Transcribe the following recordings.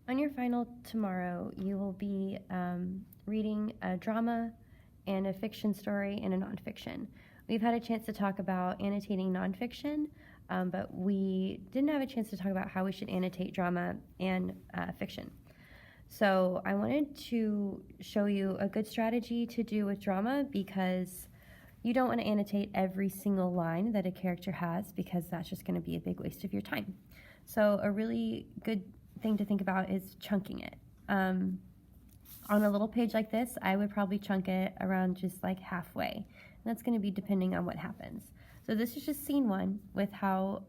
On your final tomorrow, you will be reading a drama and a fiction story and a nonfiction. We've had a chance to talk about annotating nonfiction, but we didn't have a chance to talk about how we should annotate drama and fiction. So I wanted to show you a good strategy to do with drama, because you don't want to annotate every single line that a character has, because that's just going to be a big waste of your time. So a really good thing to think about is chunking it. On a little page like this, I would probably chunk it around just like halfway. And that's going to be depending on what happens. So this is just scene 1 with how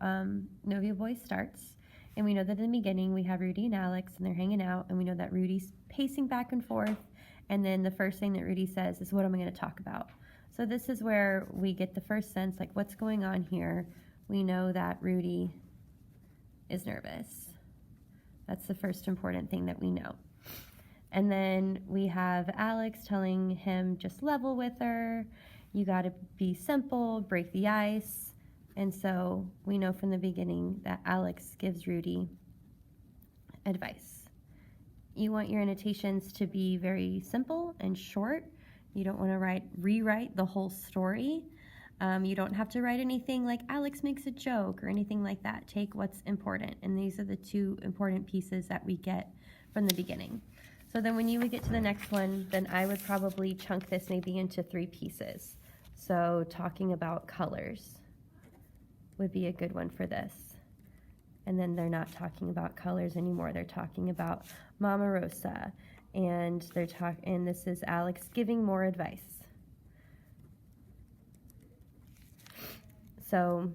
Novia Boy starts. And we know that in the beginning we have Rudy and Alex, and they're hanging out, and we know that Rudy's pacing back and forth, and then the first thing that Rudy says is, "What am I going to talk about?" So this is where we get the first sense, like, what's going on here. We know that Rudy is nervous. That's the first important thing that we know. And then we have Alex telling him, just level with her. You got to be simple, break the ice. And so we know from the beginning that Alex gives Rudy advice. You want your annotations to be very simple and short. You don't want to rewrite the whole story. You don't have to write anything like Alex makes a joke or anything like that. Take what's important, and these are the 2 important pieces that we get from the beginning. So then when you would get to the next one, then I would probably chunk this maybe into 3 pieces. So talking about colors would be a good one for this. And then they're not talking about colors anymore. They're talking about Mama Rosa, and this is Alex giving more advice. So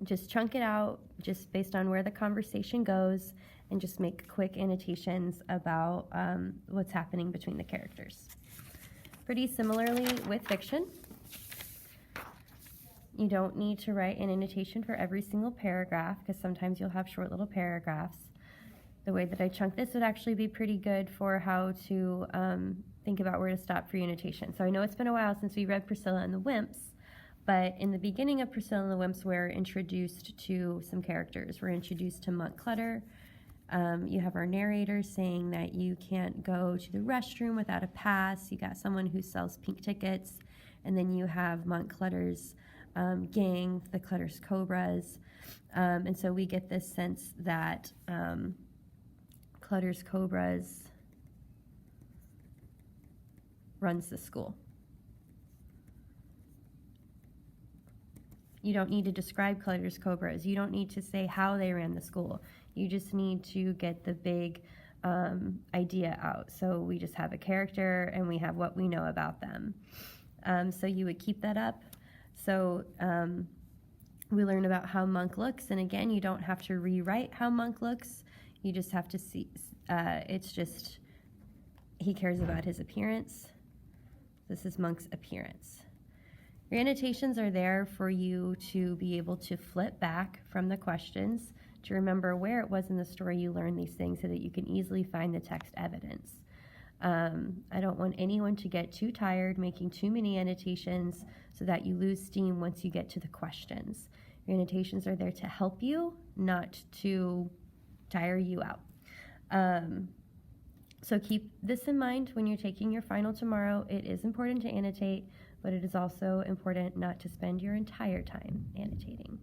just chunk it out just based on where the conversation goes, and just make quick annotations about what's happening between the characters. Pretty similarly with fiction, you don't need to write an annotation for every single paragraph, because sometimes you'll have short little paragraphs. The way that I chunk this would actually be pretty good for how to think about where to stop for your annotation. So I know it's been a while since we read Priscilla and the Wimps, but in the beginning of Priscilla and the Wimps, we're introduced to some characters. We're introduced to Monk Clutter. You have our narrator saying that you can't go to the restroom without a pass. You got someone who sells pink tickets. And then you have Monk Clutter's gang, the Clutter's Cobras. And so we get this sense that Clutter's Cobras runs the school. You don't need to describe Clutter's Cobras. You don't need to say how they ran the school. You just need to get the big idea out. So we just have a character, and we have what we know about them. So you would keep that up. So we learn about how Monk looks, and again, you don't have to rewrite how Monk looks. You just have to see, it's just, he cares about his appearance. This is Monk's appearance. Your annotations are there for you to be able to flip back from the questions, to remember where it was in the story you learned these things, so that you can easily find the text evidence. I don't want anyone to get too tired making too many annotations so that you lose steam once you get to the questions. Your annotations are there to help you, not to tire you out. So keep this in mind when you're taking your final tomorrow. It is important to annotate, but it is also important not to spend your entire time annotating.